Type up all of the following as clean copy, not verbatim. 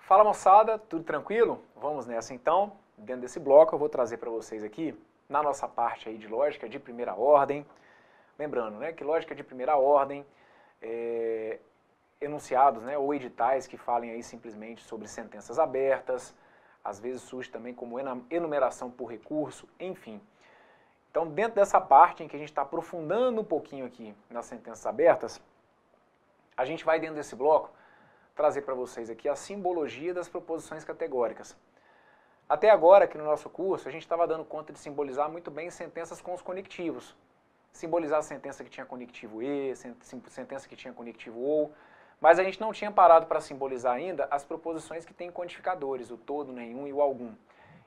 Fala moçada, tudo tranquilo? Vamos nessa então. Dentro desse bloco eu vou trazer para vocês aqui, na nossa parte aí de lógica de primeira ordem, lembrando, né, que lógica de primeira ordem, enunciados, né, ou editais que falem aí simplesmente sobre sentenças abertas, às vezes surge também como enumeração por recurso, enfim. Então dentro dessa parte em que a gente está aprofundando um pouquinho aqui nas sentenças abertas, a gente vai dentro desse bloco trazer para vocês aqui a simbologia das proposições categóricas. Até agora, aqui no nosso curso, a gente estava dando conta de simbolizar muito bem sentenças com os conectivos. Simbolizar a sentença que tinha conectivo e, sentença que tinha conectivo ou, mas a gente não tinha parado para simbolizar ainda as proposições que têm quantificadores, o todo, nenhum e o algum.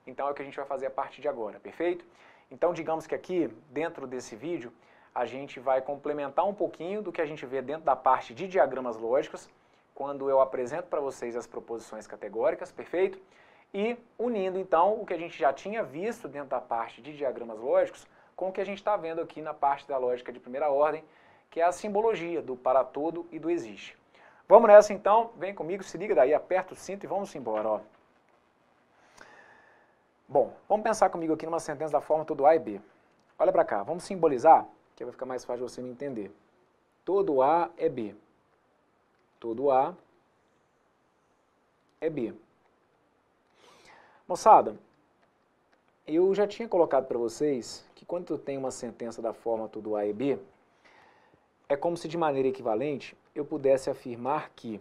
Então é o que a gente vai fazer a partir de agora, perfeito? Então digamos que aqui, dentro desse vídeo, a gente vai complementar um pouquinho do que a gente vê dentro da parte de diagramas lógicos, quando eu apresento para vocês as proposições categóricas, perfeito? E unindo então o que a gente já tinha visto dentro da parte de diagramas lógicos com o que a gente está vendo aqui na parte da lógica de primeira ordem, que é a simbologia do para todo e do existe. Vamos nessa então, vem comigo, se liga daí, aperta o cinto e vamos embora, ó. Bom, vamos pensar comigo aqui numa sentença da forma todo A e B. Olha para cá, vamos simbolizar, que vai ficar mais fácil você me entender. Todo A é B. Todo A é B. Moçada, eu já tinha colocado para vocês que quando eu tenho uma sentença da forma todo A e B, é como se de maneira equivalente eu pudesse afirmar que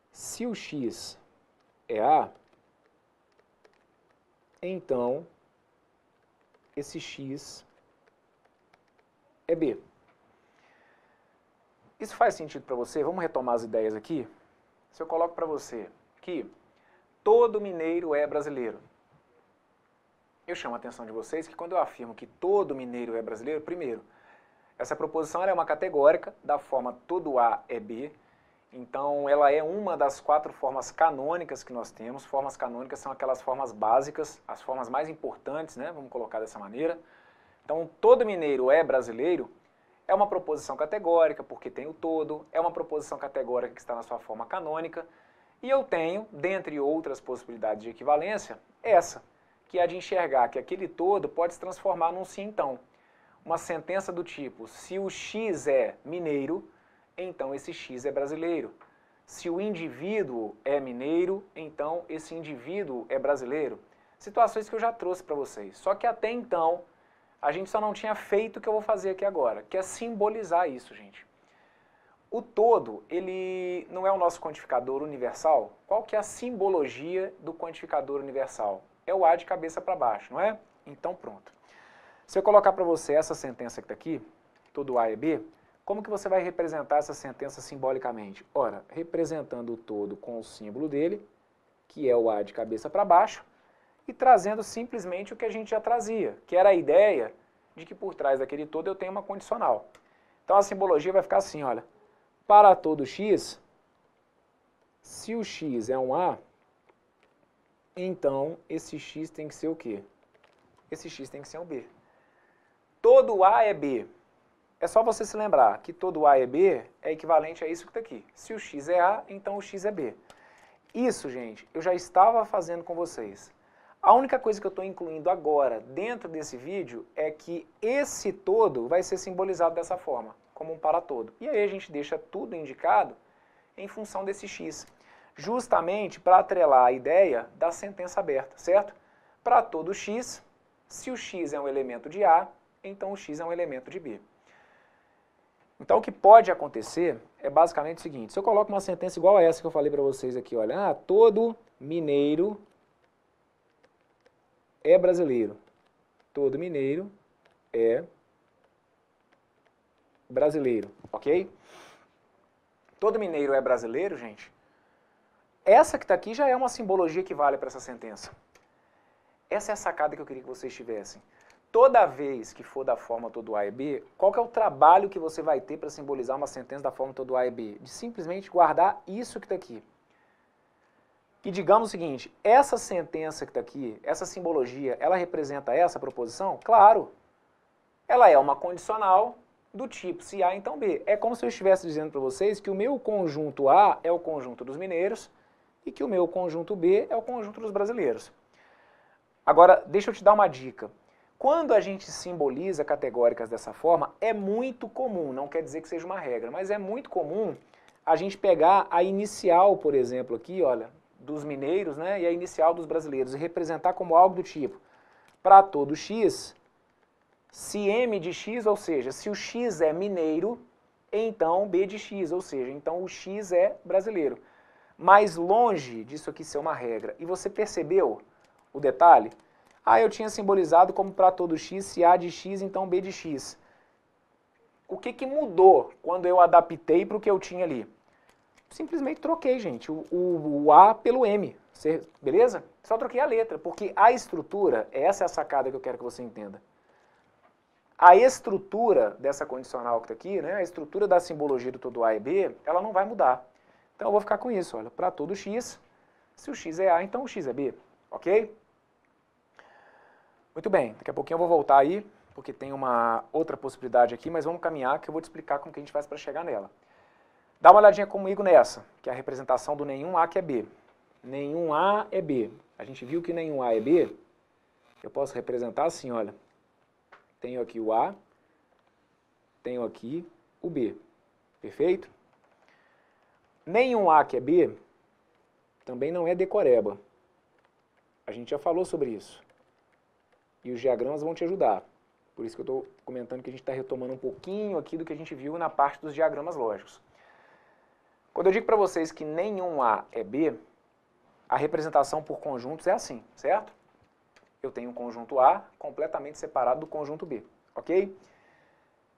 se o X é A, então esse X é B. Isso faz sentido para você? Vamos retomar as ideias aqui? Se eu coloco para você que todo mineiro é brasileiro, eu chamo a atenção de vocês que quando eu afirmo que todo mineiro é brasileiro, primeiro, essa proposição é uma categórica da forma todo A é B, então ela é uma das 4 formas canônicas que nós temos. Formas canônicas são aquelas formas básicas, as formas mais importantes, né? Vamos colocar dessa maneira. Então todo mineiro é brasileiro é uma proposição categórica, porque tem o todo, é uma proposição categórica que está na sua forma canônica, e eu tenho, dentre outras possibilidades de equivalência, essa, que é a de enxergar que aquele todo pode se transformar num sim então. Uma sentença do tipo, se o X é mineiro, então esse X é brasileiro. Se o indivíduo é mineiro, então esse indivíduo é brasileiro. Situações que eu já trouxe para vocês. Só que até então, a gente só não tinha feito o que eu vou fazer aqui agora, que é simbolizar isso, gente. O todo, ele não é o nosso quantificador universal? Qual que é a simbologia do quantificador universal? É o A de cabeça para baixo, não é? Então pronto. Se eu colocar para você essa sentença que está aqui, todo A é B, como que você vai representar essa sentença simbolicamente? Ora, representando o todo com o símbolo dele, que é o A de cabeça para baixo, e trazendo simplesmente o que a gente já trazia, que era a ideia de que por trás daquele todo eu tenho uma condicional. Então a simbologia vai ficar assim, olha, para todo x, se o x é um A, então esse x tem que ser o quê? Esse x tem que ser um B. Todo A é B. É só você se lembrar que todo A é B é equivalente a isso que está aqui. Se o x é A, então o x é B. Isso, gente, eu já estava fazendo com vocês. A única coisa que eu estou incluindo agora dentro desse vídeo é que esse todo vai ser simbolizado dessa forma, como um para todo. E aí a gente deixa tudo indicado em função desse x, justamente para atrelar a ideia da sentença aberta, certo? Para todo x, se o x é um elemento de A, então o x é um elemento de B. Então o que pode acontecer é basicamente o seguinte, se eu coloco uma sentença igual a essa que eu falei para vocês aqui, olha, todo mineiro é brasileiro. Todo mineiro é brasileiro, ok? Todo mineiro é brasileiro, gente. Essa que está aqui já é uma simbologia que vale para essa sentença. Essa é a sacada que eu queria que vocês tivessem. Toda vez que for da forma todo A e B, qual que é o trabalho que você vai ter para simbolizar uma sentença da forma todo A e B? De simplesmente guardar isso que está aqui. E digamos o seguinte, essa sentença que está aqui, essa simbologia, ela representa essa proposição? Claro. Ela é uma condicional do tipo se A, então B. É como se eu estivesse dizendo para vocês que o meu conjunto A é o conjunto dos mineiros e que o meu conjunto B é o conjunto dos brasileiros. Agora, deixa eu te dar uma dica. Quando a gente simboliza categóricas dessa forma, é muito comum, não quer dizer que seja uma regra, mas é muito comum a gente pegar a inicial, por exemplo, aqui, olha, dos mineiros, né, e a inicial dos brasileiros, e representar como algo do tipo, para todo x, se M de x, ou seja, se o x é mineiro, então B de x, ou seja, então o x é brasileiro. Mais longe disso aqui ser uma regra. E você percebeu o detalhe? Ah, eu tinha simbolizado como para todo x, se A de x, então B de x. O que mudou quando eu adaptei para o que eu tinha ali? Simplesmente troquei, gente, o A pelo M, beleza? Só troquei a letra, porque a estrutura, essa é a sacada que eu quero que você entenda. A estrutura dessa condicional que está aqui, né, a estrutura da simbologia do todo A e B, ela não vai mudar. Então eu vou ficar com isso, olha, para todo x, se o x é A, então o x é B, ok? Muito bem, daqui a pouquinho eu vou voltar aí, porque tem uma outra possibilidade aqui, mas vamos caminhar que eu vou te explicar como que a gente faz para chegar nela. Dá uma olhadinha comigo nessa, que é a representação do nenhum A que é B. Nenhum A é B. A gente viu que nenhum A é B, eu posso representar assim, olha. Tenho aqui o A, tenho aqui o B. Perfeito? Nenhum A que é B também não é decoreba. A gente já falou sobre isso. E os diagramas vão te ajudar. Por isso que eu estou comentando que a gente está retomando um pouquinho aqui do que a gente viu na parte dos diagramas lógicos. Quando eu digo para vocês que nenhum A é B, a representação por conjuntos é assim, certo? Eu tenho um conjunto A completamente separado do conjunto B, ok?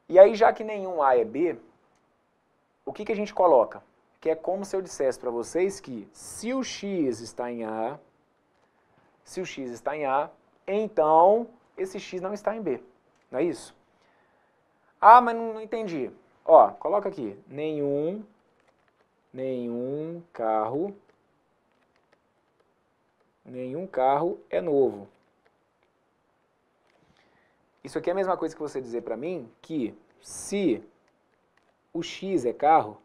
E aí, já que nenhum A é B, o que a gente coloca? Que é como se eu dissesse para vocês que se o x está em A, então esse x não está em B, não é isso? Ah, mas não entendi. Ó, coloca aqui, nenhum carro é novo. Isso aqui é a mesma coisa que você dizer para mim que se o x é carro,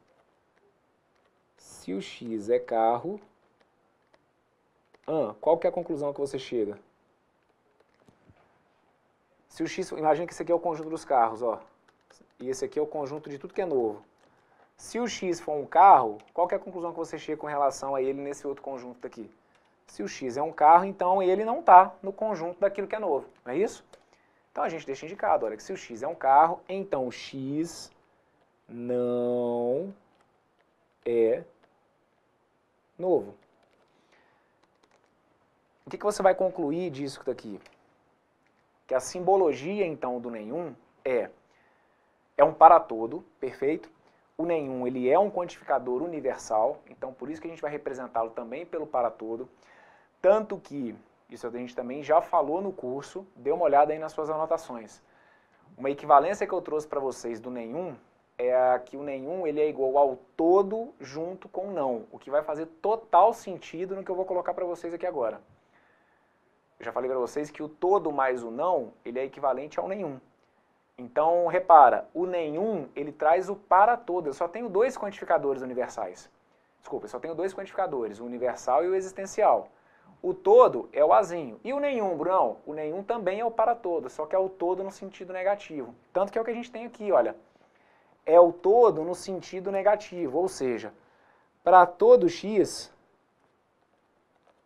qual que é a conclusão que você chega? Se o x, imagina que esse aqui é o conjunto dos carros, ó, e esse aqui é o conjunto de tudo que é novo. Se o x for um carro, qual que é a conclusão que você chega com relação a ele nesse outro conjunto daqui? Se o x é um carro, então ele não está no conjunto daquilo que é novo, não é isso? Então a gente deixa indicado, olha, que se o x é um carro, então o x não é novo. O que você vai concluir disso daqui? Que a simbologia, então, do nenhum é um para-todo, perfeito? O nenhum, ele é um quantificador universal, então por isso que a gente vai representá-lo também pelo para-todo, tanto que, isso a gente também já falou no curso, dê uma olhada aí nas suas anotações. Uma equivalência que eu trouxe para vocês do nenhum é que o nenhum ele é igual ao todo junto com o não, o que vai fazer total sentido no que eu vou colocar para vocês aqui agora. Eu já falei para vocês que o todo mais o não, ele é equivalente ao nenhum. Então, repara, o nenhum, ele traz o para todo. Eu só tenho dois quantificadores universais. Desculpa, eu só tenho dois quantificadores, o universal e o existencial. O todo é o azinho. E o nenhum, Brunão? O nenhum também é o para todo, só que é o todo no sentido negativo. Tanto que é o que a gente tem aqui, olha. É o todo no sentido negativo, ou seja, para todo x,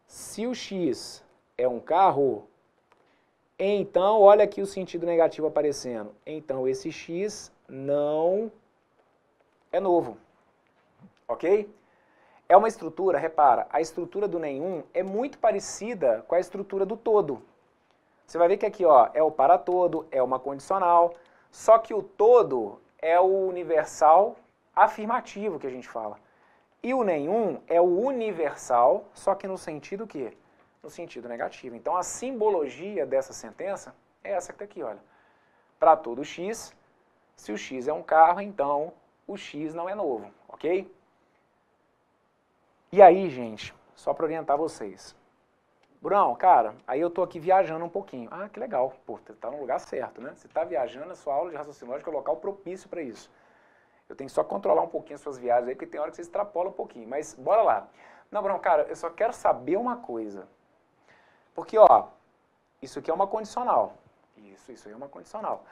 se o x é um carro, então, olha aqui o sentido negativo aparecendo. Então, esse x não é novo, ok? É uma estrutura, repara, a estrutura do nenhum é muito parecida com a estrutura do todo. Você vai ver que aqui, ó, é o para todo, é uma condicional, só que o todo é o universal afirmativo que a gente fala. E o nenhum é o universal, só que no sentido o quê? No sentido negativo. Então a simbologia dessa sentença é essa que está aqui, olha. Para todo x, se o x é um carro, então o x não é novo, ok? E aí, gente, só para orientar vocês. Brunão, cara, aí eu tô aqui viajando um pouquinho. Ah, que legal, pô, você tá no lugar certo, né? Você tá viajando, a sua aula de raciocínio lógico é o local propício para isso. Eu tenho que só controlar um pouquinho as suas viagens aí, porque tem hora que você extrapola um pouquinho. Mas bora lá. Não, Bruno, cara, eu só quero saber uma coisa. Porque, ó, isso aqui é uma condicional. Isso aí é uma condicional.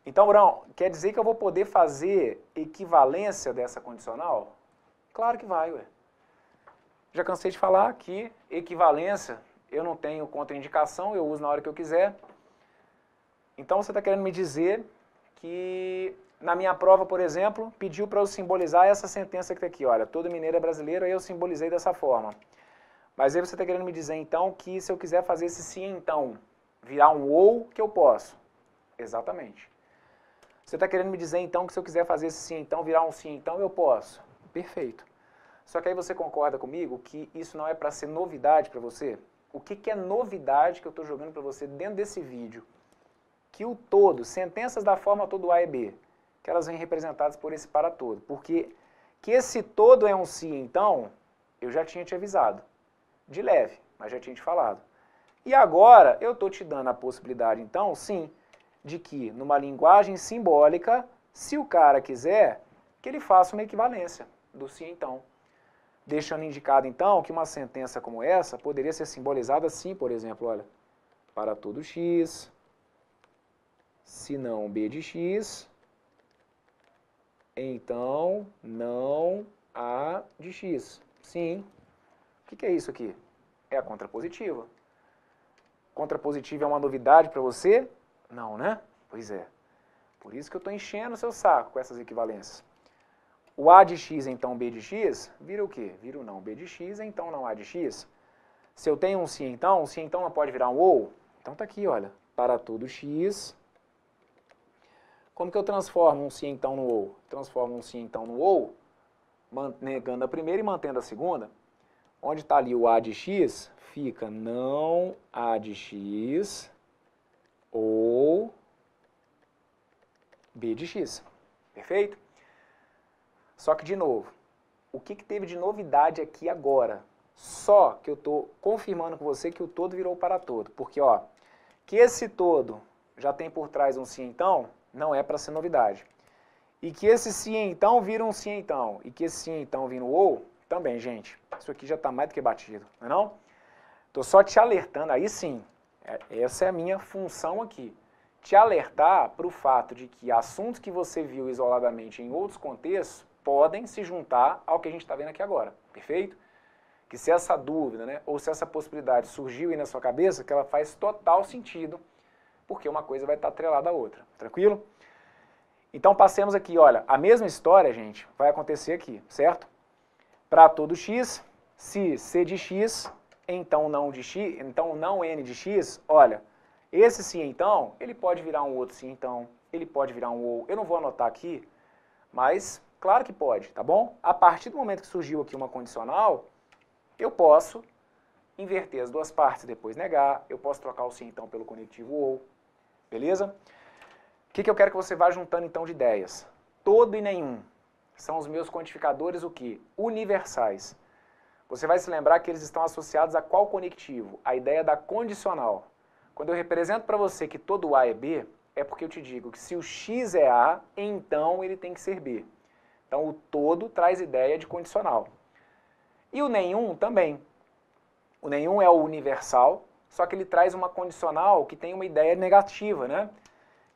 Então, Bruno, quer dizer que eu vou poder fazer equivalência dessa condicional? Claro que vai, ué. Já cansei de falar que equivalência, eu não tenho contraindicação, eu uso na hora que eu quiser. Então, você está querendo me dizer que na minha prova, por exemplo, pediu para eu simbolizar essa sentença que está aqui, olha, todo mineiro é brasileiro, aí eu simbolizei dessa forma. Mas aí você está querendo me dizer, então, que se eu quiser fazer esse sim, então, virar um ou, que eu posso. Exatamente. Você está querendo me dizer, então, que se eu quiser fazer esse sim, então, virar um sim, então, eu posso. Perfeito. Só que aí você concorda comigo que isso não é para ser novidade para você? O que é novidade que eu estou jogando para você dentro desse vídeo? Que o todo, sentenças da forma todo A e B, que elas vêm representadas por esse para todo. Porque que esse todo é um sim, então, eu já tinha te avisado. De leve, mas já tinha te falado. E agora eu estou te dando a possibilidade, então, sim, de que numa linguagem simbólica, se o cara quiser, que ele faça uma equivalência do sim, então. Deixando indicado, então, que uma sentença como essa poderia ser simbolizada assim, por exemplo, olha, para todo x, se não b de x, então não a de x. Sim. O que é isso aqui? É a contrapositiva. Contrapositiva é uma novidade para você? Não, né? Pois é. Por isso que eu estou enchendo o seu saco com essas equivalências. O A de x, então B de x, vira o quê? Vira o não B de x, então não A de x. Se eu tenho um sim, então não pode virar um ou? Então tá aqui, olha. Para todo x. Como que eu transformo um sim, então no ou? Transformo um sim, então no ou, negando a primeira e mantendo a segunda. Onde está ali o A de x, fica não A de x ou B de x. Perfeito? Só que, de novo, o que teve de novidade aqui agora? Só que eu estou confirmando com você que o todo virou para todo. Porque, ó, que esse todo já tem por trás um sim, então, não é para ser novidade. E que esse sim, então, vira um sim, então. E que esse sim, então, vira um ou, também, gente. Isso aqui já está mais do que batido, não é não? Estou só te alertando, aí sim, essa é a minha função aqui. Te alertar para o fato de que assuntos que você viu isoladamente em outros contextos podem se juntar ao que a gente está vendo aqui agora, perfeito? Que se essa dúvida, né, ou se essa possibilidade surgiu aí na sua cabeça, que ela faz total sentido, porque uma coisa vai estar atrelada à outra, tranquilo? Então passemos aqui, olha, a mesma história, gente, vai acontecer aqui, certo? Para todo x, se c de x, então não de x, então não n de x, olha, esse sim então, ele pode virar um outro sim então, ele pode virar um ou, eu não vou anotar aqui, mas claro que pode, tá bom? A partir do momento que surgiu aqui uma condicional, eu posso inverter as duas partes e depois negar, eu posso trocar o sim então pelo conectivo ou, beleza? O que eu quero que você vá juntando então de ideias? Todo e nenhum são os meus quantificadores o quê? Universais. Você vai se lembrar que eles estão associados a qual conectivo? A ideia da condicional. Quando eu represento para você que todo A é B, é porque eu te digo que se o x é A, então ele tem que ser B. Então o todo traz ideia de condicional. E o nenhum também. O nenhum é o universal, só que ele traz uma condicional que tem uma ideia negativa, né?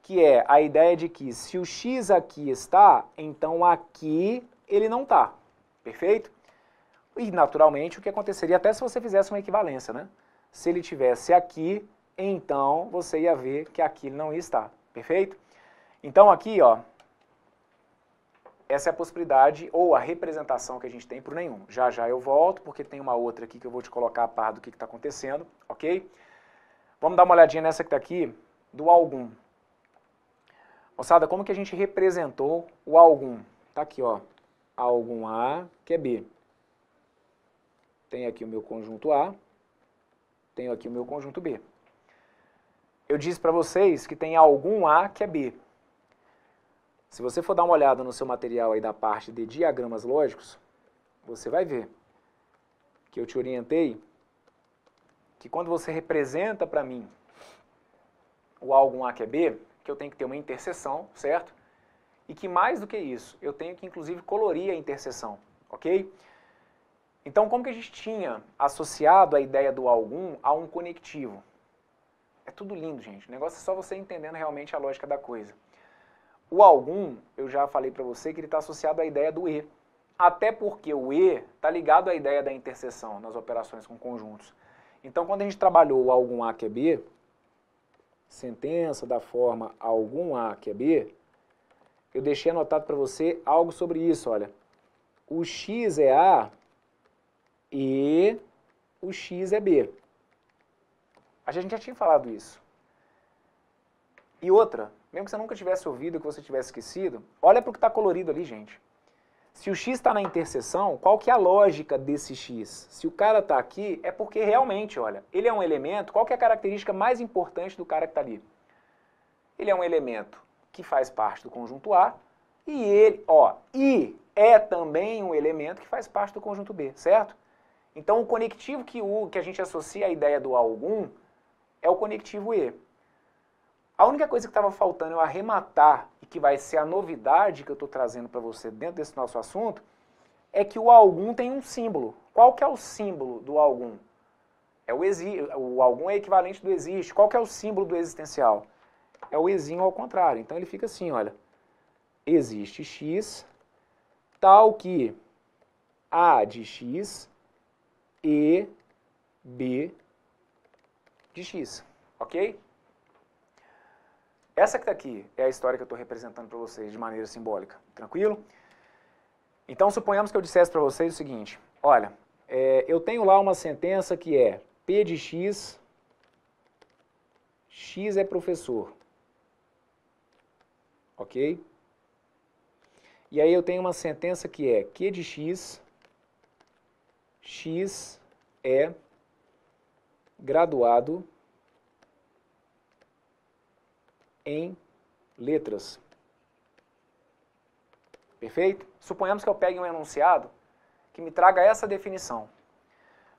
Que é a ideia de que se o x aqui está, então aqui ele não está. Perfeito? E, naturalmente, o que aconteceria até se você fizesse uma equivalência, né? Se ele tivesse aqui, então você ia ver que aqui ele não ia estar. Perfeito? Então, aqui, ó, essa é a possibilidade ou a representação que a gente tem para o nenhum. Já já eu volto, porque tem uma outra aqui que eu vou te colocar a par do que está acontecendo, ok? Vamos dar uma olhadinha nessa que está aqui, do algum. Moçada, como que a gente representou o algum? Tá aqui, ó, algum A, que é B. Tem aqui o meu conjunto A, tenho aqui o meu conjunto B. Eu disse para vocês que tem algum A que é B. Se você for dar uma olhada no seu material aí da parte de diagramas lógicos, você vai ver que eu te orientei que quando você representa para mim o algum A que é B, que eu tenho que ter uma interseção, certo? E que mais do que isso, eu tenho que inclusive colorir a interseção, ok? Então, como que a gente tinha associado a ideia do algum a um conectivo? É tudo lindo, gente. O negócio é só você entendendo realmente a lógica da coisa. O algum, eu já falei para você que ele está associado à ideia do e. Até porque o e está ligado à ideia da interseção nas operações com conjuntos. Então, quando a gente trabalhou o algum A que é B, sentença da forma algum A que é B, eu deixei anotado para você algo sobre isso, olha. O x é A e o x é B. A gente já tinha falado isso. E outra, mesmo que você nunca tivesse ouvido, que você tivesse esquecido, olha para o que está colorido ali, gente. Se o x está na interseção, qual que é a lógica desse x? Se o cara está aqui, é porque realmente, olha, ele é um elemento, qual que é a característica mais importante do cara que está ali? Ele é um elemento que faz parte do conjunto A, e ele, e é também um elemento que faz parte do conjunto B, certo? Então o conectivo que a gente associa à ideia do algum é o conectivo E. A única coisa que estava faltando eu arrematar, e que vai ser a novidade que eu estou trazendo para você dentro desse nosso assunto, é que o algum tem um símbolo. Qual que é o símbolo do algum? O algum é equivalente do existe. Qual que é o símbolo do existencial? É o ezinho ao contrário. Então ele fica assim, olha. Existe x, tal que A de x e B de x, ok? Essa que está aqui é a história que eu estou representando para vocês de maneira simbólica, tranquilo? Então suponhamos que eu dissesse para vocês o seguinte, olha, eu tenho lá uma sentença que é P de x, x é professor, ok? E aí eu tenho uma sentença que é Q de x, x é graduado em letras. Perfeito? Suponhamos que eu pegue um enunciado que me traga essa definição.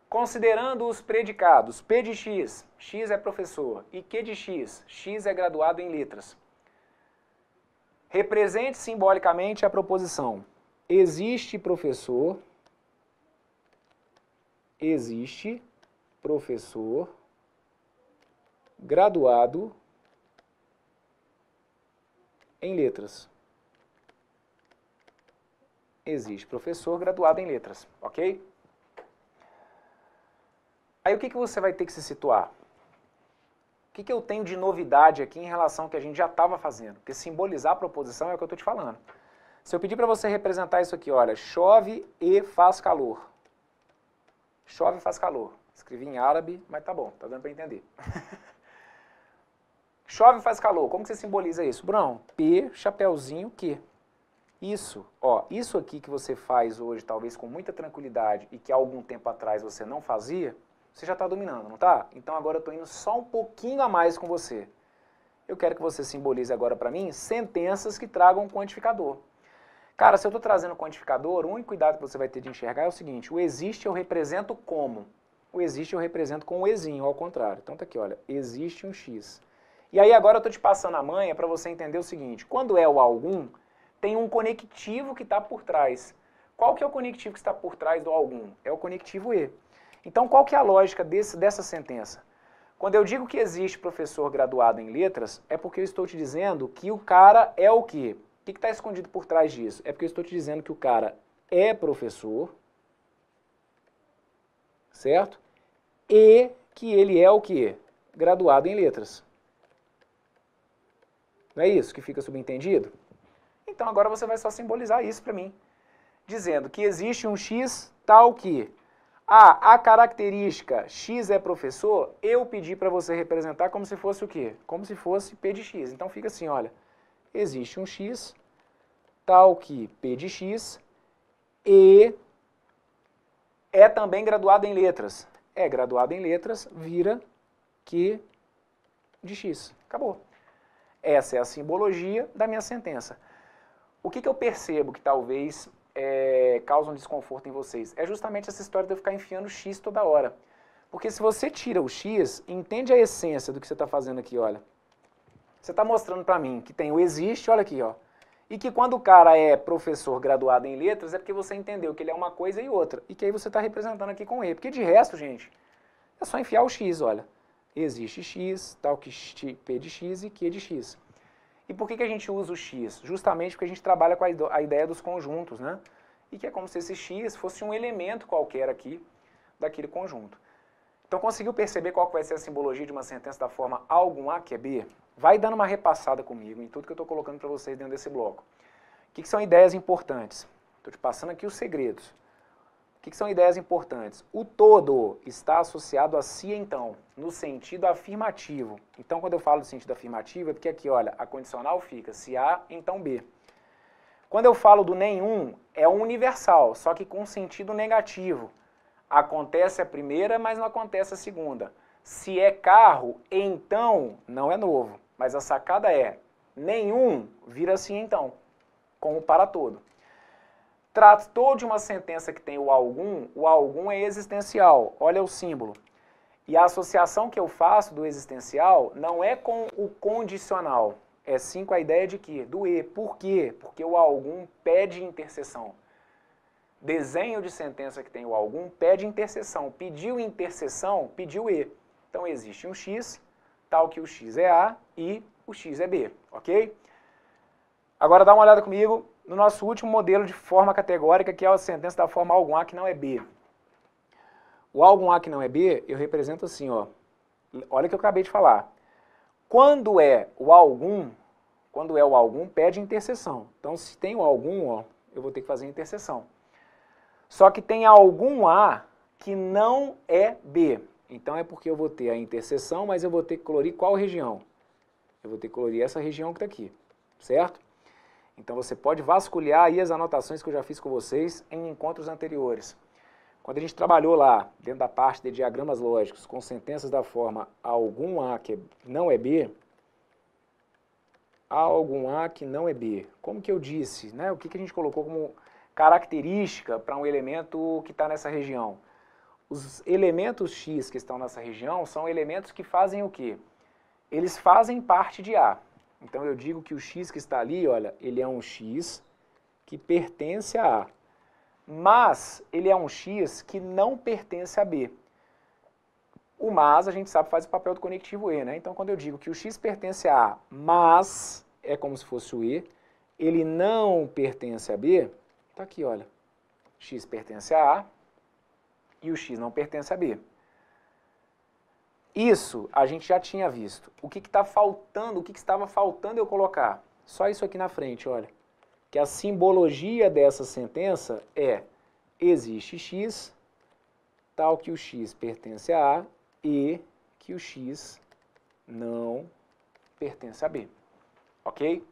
Considerando os predicados P de x, x é professor, e Q de x, x é graduado em letras. Represente simbolicamente a proposição. Existe professor graduado em letras. Existe professor graduado em letras, ok? Aí o que você vai ter que se situar? O que eu tenho de novidade aqui em relação ao que a gente já estava fazendo? Porque simbolizar a proposição é o que eu estou te falando. Se eu pedir para você representar isso aqui, olha, chove e faz calor. Chove e faz calor. Escrevi em árabe, mas tá bom, tá dando para entender. Chove e faz calor. Como que você simboliza isso? Brão, P, chapeuzinho, Q. Isso, isso aqui que você faz hoje, talvez com muita tranquilidade, e que há algum tempo atrás você não fazia, você já está dominando, não está? Então agora eu estou indo só um pouquinho a mais com você. Eu quero que você simbolize agora para mim sentenças que tragam um quantificador. Cara, se eu estou trazendo quantificador, o único cuidado que você vai ter de enxergar é o seguinte, o existe eu represento como? O existe eu represento com o ezinho, ao contrário. Então tá aqui, olha, existe um x. E aí agora eu estou te passando a manha para você entender o seguinte, quando é o algum, tem um conectivo que está por trás. Qual que é o conectivo que está por trás do algum? É o conectivo E. Então qual que é a lógica dessa sentença? Quando eu digo que existe professor graduado em letras, é porque eu estou te dizendo que o cara é o quê? O que está escondido por trás disso? É porque eu estou te dizendo que o cara é professor, certo? E que ele é o quê? Graduado em letras. Não é isso que fica subentendido? Então agora você vai só simbolizar isso para mim, dizendo que existe um x tal que a característica x é professor, eu pedi para você representar como se fosse o quê? Como se fosse P de x. Então fica assim, olha, existe um x tal que P de x e é também graduado em letras. É graduado em letras, vira Q de x. Acabou. Essa é a simbologia da minha sentença. O que eu percebo que talvez causa um desconforto em vocês? É justamente essa história de eu ficar enfiando x toda hora. Porque se você tira o x, entende a essência do que você está fazendo aqui, olha. Você está mostrando para mim que tem o existe, olha aqui, ó. E que quando o cara é professor graduado em letras, é porque você entendeu que ele é uma coisa e outra. E que aí você está representando aqui com E. Porque de resto, gente, é só enfiar o X, olha. Existe X, tal que P de X e Q de X. E por que a gente usa o X? Justamente porque a gente trabalha com a ideia dos conjuntos, né? E que é como se esse X fosse um elemento qualquer aqui daquele conjunto. Então conseguiu perceber qual vai ser a simbologia de uma sentença da forma A algum A que é B? Vai dando uma repassada comigo em tudo que eu estou colocando para vocês dentro desse bloco. O que são ideias importantes? Estou te passando aqui os segredos. O que são ideias importantes? O todo está associado a si, então, no sentido afirmativo. Então, quando eu falo do sentido afirmativo, é porque aqui, olha, a condicional fica se A, então B. Quando eu falo do nenhum, é um universal, só que com sentido negativo. Acontece a primeira, mas não acontece a segunda. Se é carro, então não é novo. Mas a sacada é, nenhum vira sim então, como para todo. Tratou de uma sentença que tem o algum é existencial, olha o símbolo. E a associação que eu faço do existencial não é com o condicional, é sim com a ideia de que? Do E. Por quê? Porque o algum pede interseção. Desenho de sentença que tem o algum pede interseção. Pediu interseção, pediu E. Então existe um X, tal que o X é A e o X é B, ok? Agora dá uma olhada comigo no nosso último modelo de forma categórica, que é a sentença da forma algum A que não é B. O algum A que não é B, eu represento assim, ó. Olha o que eu acabei de falar. Quando é o algum, pede interseção. Então se tem o algum, ó, eu vou ter que fazer interseção. Só que tem algum A que não é B. Então é porque eu vou ter a interseção, mas eu vou ter que colorir qual região? Eu vou ter que colorir essa região que está aqui, certo? Então você pode vasculhar aí as anotações que eu já fiz com vocês em encontros anteriores. Quando a gente trabalhou lá, dentro da parte de diagramas lógicos, com sentenças da forma algum A que não é B, há algum A que não é B. Como que eu disse, né? O que a gente colocou como característica para um elemento que está nessa região? Os elementos X que estão nessa região são elementos que fazem o quê? Eles fazem parte de A. Então eu digo que o X que está ali, olha, ele é um X que pertence a A. Mas ele é um X que não pertence a B. O mas, a gente sabe, faz o papel do conectivo E, né? Então quando eu digo que o X pertence a A, mas é como se fosse o E, ele não pertence a B, tá aqui, olha. X pertence a A e o X não pertence a B. Isso a gente já tinha visto. O que está faltando, o que estava faltando eu colocar? Só isso aqui na frente, olha. Que a simbologia dessa sentença é: existe X, tal que o X pertence a A e que o X não pertence a B. Ok?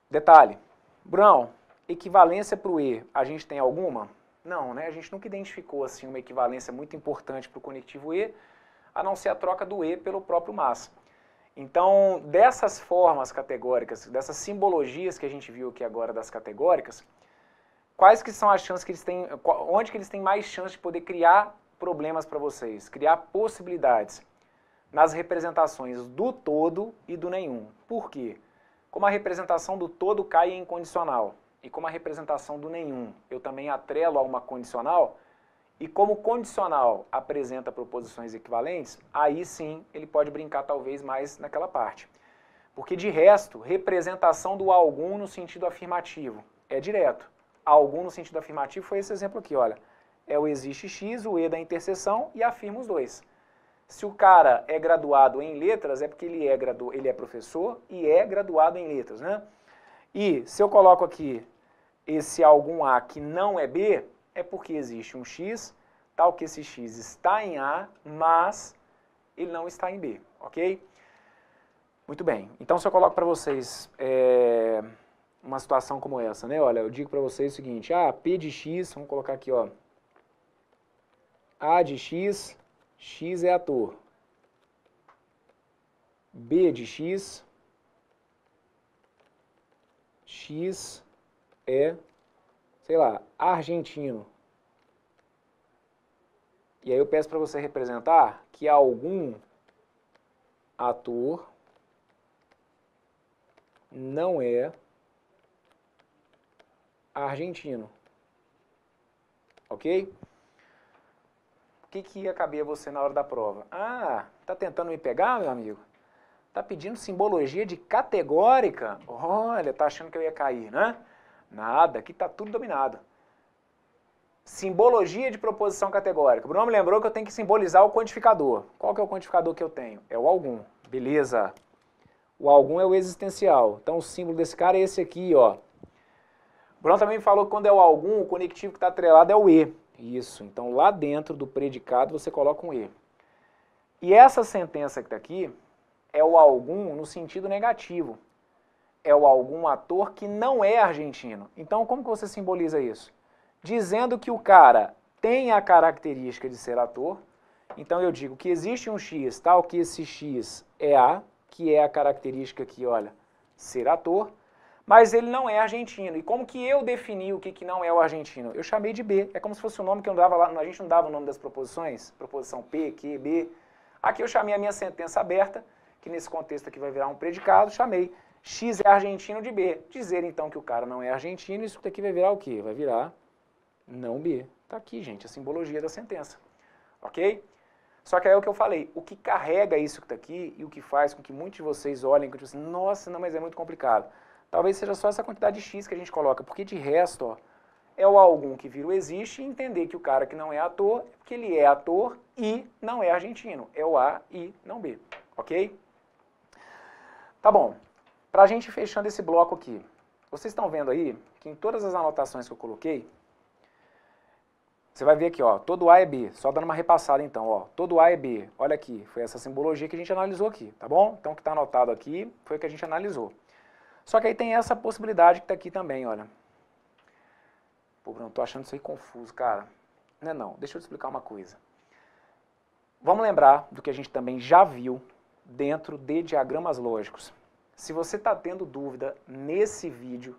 Detalhe. Brão, equivalência para o E, a gente tem alguma? Não, né? A gente nunca identificou assim uma equivalência muito importante para o conectivo E, a não ser a troca do E pelo próprio mas. Então, dessas formas categóricas, dessas simbologias que a gente viu aqui agora das categóricas, quais que são as chances que eles têm, onde que eles têm mais chance de poder criar problemas para vocês, criar possibilidades? Nas representações do todo e do nenhum. Por quê? Como a representação do todo cai em condicional, e como a representação do nenhum eu também atrelo a uma condicional, e como condicional apresenta proposições equivalentes, aí sim ele pode brincar talvez mais naquela parte. Porque de resto, representação do algum no sentido afirmativo é direto. Algum no sentido afirmativo foi esse exemplo aqui, olha. É o existe X, o E da interseção e afirma os dois. Se o cara é graduado em letras, é porque ele é professor e é graduado em letras, né? E se eu coloco aqui esse algum A que não é B, é porque existe um X, tal que esse X está em A, mas ele não está em B, ok? Muito bem. Então, se eu coloco para vocês uma situação como essa, né? Olha, eu digo para vocês o seguinte, P de X, vamos colocar aqui, ó, A de X, X é ator. B de X, X é, sei lá, argentino. E aí eu peço para você representar que algum ator não é argentino. Ok? O que ia caber a você na hora da prova? Ah, tá tentando me pegar, meu amigo? Tá pedindo simbologia de categórica? Olha, tá achando que eu ia cair, né? Nada, aqui tá tudo dominado. Simbologia de proposição categórica. O Bruno me lembrou que eu tenho que simbolizar o quantificador. Qual que é o quantificador que eu tenho? É o algum. Beleza. O algum é o existencial. Então o símbolo desse cara é esse aqui, ó. O Bruno também falou que quando é o algum, o conectivo que está atrelado é o e. Isso. Então lá dentro do predicado você coloca um e. E essa sentença que está aqui é o algum no sentido negativo. É o algum ator que não é argentino. Então como que você simboliza isso? Dizendo que o cara tem a característica de ser ator. Então eu digo que existe um X, tal que esse X é A, que é a característica aqui, olha, ser ator, mas ele não é argentino. E como que eu defini o que não é o argentino? Eu chamei de B. É como se fosse o nome que eu dava lá, a gente não dava o nome das proposições, proposição P, Q, B. Aqui eu chamei a minha sentença aberta, que nesse contexto aqui vai virar um predicado, chamei X é argentino de B. Dizer então que o cara não é argentino, isso daqui vai virar o quê? Vai virar não B. Tá aqui, gente, a simbologia da sentença. Ok? Só que aí é o que eu falei, o que carrega isso que está aqui e o que faz com que muitos de vocês olhem e tipo assim, nossa, não, mas é muito complicado. Talvez seja só essa quantidade de X que a gente coloca, porque de resto, ó, é o algum que vira o existe e entender que o cara que não é ator, que ele é ator e não é argentino. É o A e não B. Ok? Tá bom. Pra gente ir fechando esse bloco aqui, vocês estão vendo aí que em todas as anotações que eu coloquei, você vai ver aqui, ó, todo A é B. Só dando uma repassada então, ó. Todo A é B. Olha aqui, foi essa simbologia que a gente analisou aqui, tá bom? Então o que está anotado aqui foi o que a gente analisou. Só que aí tem essa possibilidade que está aqui também, olha. Pô, Bruno, tô achando isso aí confuso, cara. Não é não, deixa eu te explicar uma coisa. Vamos lembrar do que a gente também já viu dentro de diagramas lógicos. Se você está tendo dúvida nesse vídeo,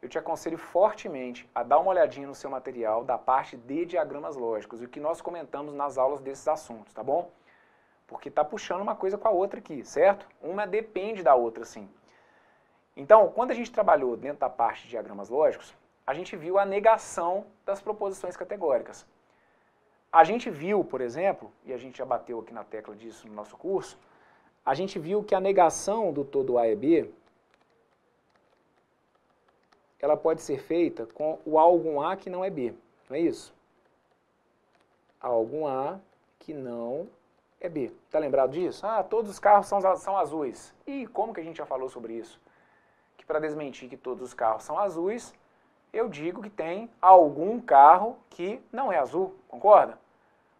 eu te aconselho fortemente a dar uma olhadinha no seu material da parte de diagramas lógicos, o que nós comentamos nas aulas desses assuntos, tá bom? Porque está puxando uma coisa com a outra aqui, certo? Uma depende da outra, sim. Então, quando a gente trabalhou dentro da parte de diagramas lógicos, a gente viu a negação das proposições categóricas. A gente viu, por exemplo, e a gente já bateu aqui na tecla disso no nosso curso, a gente viu que a negação do todo A é B, ela pode ser feita com o algum A que não é B, não é isso? Algum A que não é B. Tá lembrado disso? Ah, todos os carros são azuis. E como que a gente já falou sobre isso? Que para desmentir que todos os carros são azuis, eu digo que tem algum carro que não é azul, concorda?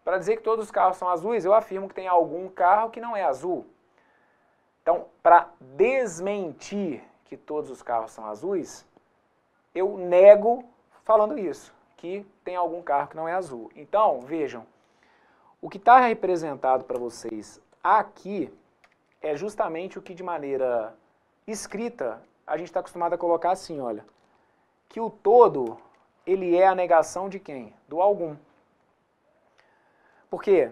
Para dizer que todos os carros são azuis, eu afirmo que tem algum carro que não é azul. Então, para desmentir que todos os carros são azuis, eu nego falando isso, que tem algum carro que não é azul. Então, vejam, o que está representado para vocês aqui é justamente o que de maneira escrita a gente está acostumado a colocar assim, olha, que o todo, ele é a negação de quem? Do algum. Por quê?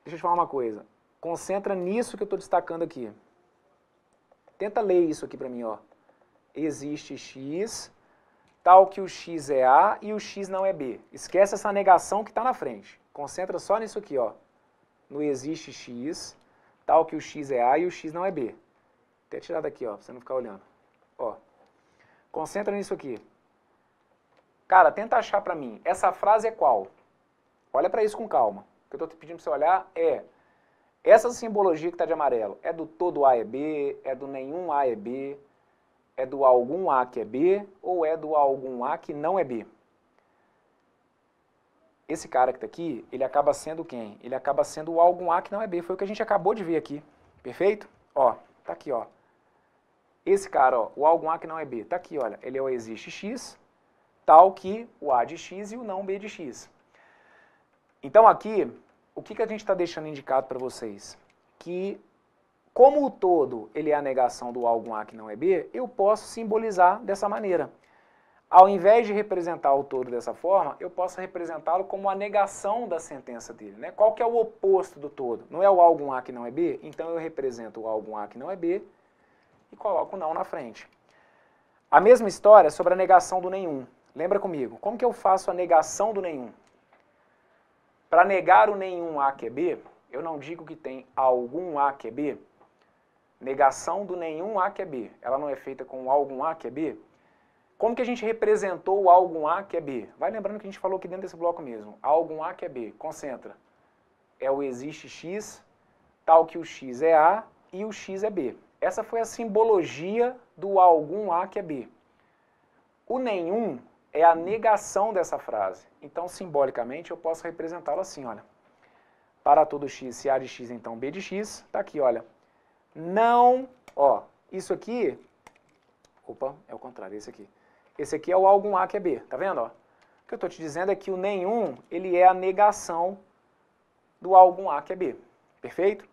Deixa eu te falar uma coisa, concentra nisso que eu estou destacando aqui. Tenta ler isso aqui para mim, ó. Existe X, tal que o X é A e o X não é B. Esquece essa negação que está na frente. Concentra só nisso aqui, ó. No existe X, tal que o X é A e o X não é B. Até tirar daqui, ó, pra você não ficar olhando. Ó. Concentra nisso aqui. Cara, tenta achar pra mim. Essa frase é qual? Olha pra isso com calma. O que eu tô te pedindo pra você olhar é essa simbologia que tá de amarelo. É do todo A é B, é do nenhum A é B, é do algum A que é B ou é do algum A que não é B? Esse cara que está aqui, ele acaba sendo quem? Ele acaba sendo o algum A que não é B. Foi o que a gente acabou de ver aqui. Perfeito? Ó, tá aqui, ó. Esse cara, ó, o algum A que não é B, tá aqui, olha. Ele é o existe X, tal que o A de X e o não B de X. Então aqui, o que a gente está deixando indicado para vocês? Que como o todo ele é a negação do algum A que não é B, eu posso simbolizar dessa maneira. Ao invés de representar o todo dessa forma, eu posso representá-lo como a negação da sentença dele. Né? Qual que é o oposto do todo? Não é o algum A que não é B? Então eu represento o algum A que não é B e coloco o não na frente. A mesma história sobre a negação do nenhum. Lembra comigo, como que eu faço a negação do nenhum? Para negar o nenhum A que é B, eu não digo que tem algum A que é B. Negação do nenhum A que é B. Ela não é feita com algum A que é B? Como que a gente representou o algum A que é B? Vai lembrando que a gente falou aqui dentro desse bloco mesmo. Algum A que é B. Concentra. É o existe X, tal que o X é A e o X é B. Essa foi a simbologia do algum A que é B. O nenhum é a negação dessa frase. Então, simbolicamente, eu posso representá-lo assim, olha. Para todo X, se A de X, então B de X. Tá aqui, olha. Não, ó, isso aqui, opa, é o contrário, esse aqui. Esse aqui é o algum A que é B, tá vendo, ó? O que eu estou te dizendo é que o nenhum, ele é a negação do algum A que é B, perfeito?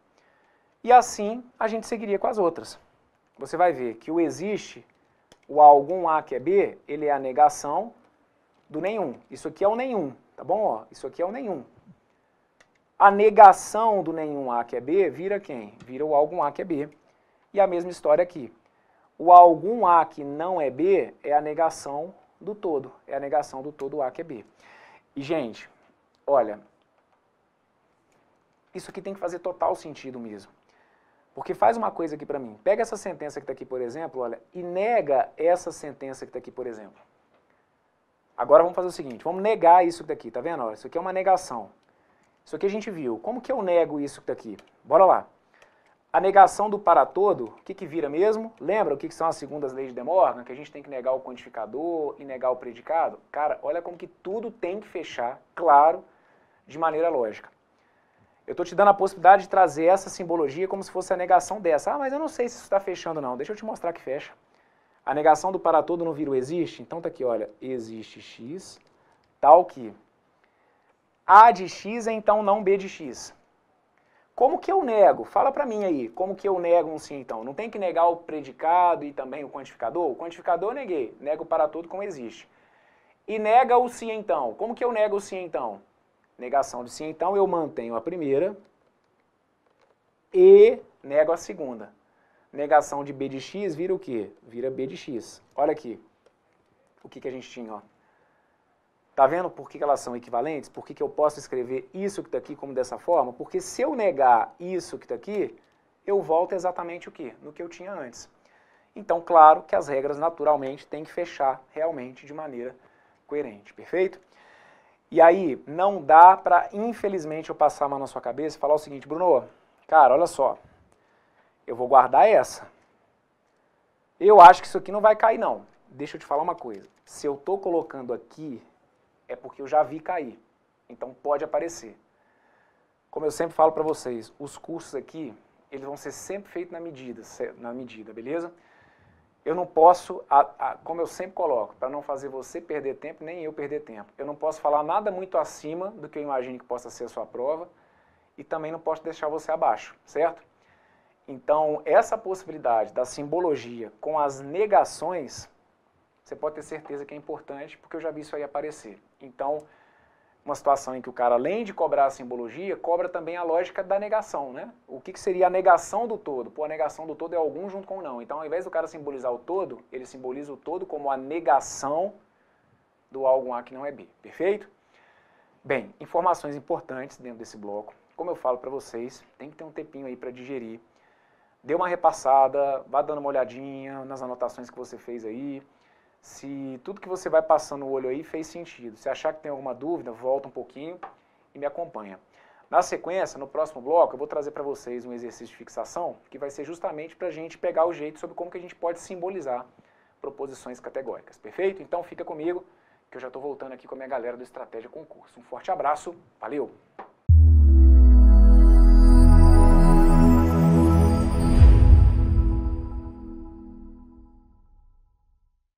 E assim a gente seguiria com as outras. Você vai ver que o existe, o algum A que é B, ele é a negação do nenhum. Isso aqui é o nenhum, tá bom? Ó, isso aqui é o nenhum. A negação do nenhum A que é B vira quem? Vira o algum A que é B. E a mesma história aqui. O algum A que não é B é a negação do todo. É a negação do todo A que é B. E, gente, olha, isso aqui tem que fazer total sentido mesmo. Porque faz uma coisa aqui para mim. Pega essa sentença que está aqui, por exemplo, olha, e nega essa sentença que está aqui, por exemplo. Agora vamos fazer o seguinte, vamos negar isso que está aqui, tá vendo? Olha, isso aqui é uma negação. Isso aqui a gente viu. Como que eu nego isso que está aqui? Bora lá. A negação do para todo, o que que vira mesmo? Lembra o que são as segundas leis de De Morgan? Que a gente tem que negar o quantificador e negar o predicado? Cara, olha como que tudo tem que fechar, claro, de maneira lógica. Eu estou te dando a possibilidade de trazer essa simbologia como se fosse a negação dessa. Ah, mas eu não sei se isso está fechando não. Deixa eu te mostrar que fecha. A negação do para todo não vira o existe? Então tá aqui, olha, existe X, tal que A de X é então não B de X. Como que eu nego? Fala pra mim aí, como que eu nego um sim então? Não tem que negar o predicado e também o quantificador? O quantificador eu neguei, nego para todo como existe. E nega o sim então. Como que eu nego o sim então? Negação de sim então, eu mantenho a primeira e nego a segunda. Negação de B de X vira o quê? Vira B de X. Olha aqui o que a gente tinha, ó. Tá vendo por que elas são equivalentes? Por que eu posso escrever isso que está aqui como dessa forma? Porque se eu negar isso que está aqui, eu volto exatamente o quê? No que eu tinha antes. Então, claro que as regras naturalmente têm que fechar realmente de maneira coerente, perfeito? E aí, não dá para, infelizmente, eu passar a mão na sua cabeça e falar o seguinte, Bruno, cara, olha só, eu vou guardar essa. Eu acho que isso aqui não vai cair, não. Deixa eu te falar uma coisa. Se eu estou colocando aqui, é porque eu já vi cair. Então pode aparecer. Como eu sempre falo para vocês, os cursos aqui, eles vão ser sempre feitos na medida, beleza? Eu não posso, como eu sempre coloco, para não fazer você perder tempo, nem eu perder tempo. Eu não posso falar nada muito acima do que eu imagino que possa ser a sua prova e também não posso deixar você abaixo, certo? Então, essa possibilidade da simbologia com as negações, você pode ter certeza que é importante, porque eu já vi isso aí aparecer. Então, uma situação em que o cara, além de cobrar a simbologia, cobra também a lógica da negação, né? O que seria a negação do todo? Pô, a negação do todo é algum junto com o não. Então, ao invés do cara simbolizar o todo, ele simboliza o todo como a negação do algum A que não é B. Perfeito? Bem, informações importantes dentro desse bloco. Como eu falo para vocês, tem que ter um tempinho aí para digerir. Dê uma repassada, vá dando uma olhadinha nas anotações que você fez aí. Se tudo que você vai passando o olho aí fez sentido. Se achar que tem alguma dúvida, volta um pouquinho e me acompanha. Na sequência, no próximo bloco, eu vou trazer para vocês um exercício de fixação, que vai ser justamente para a gente pegar o jeito sobre como que a gente pode simbolizar proposições categóricas. Perfeito? Então fica comigo, que eu já estou voltando aqui com a minha galera do Estratégia Concurso. Um forte abraço, valeu!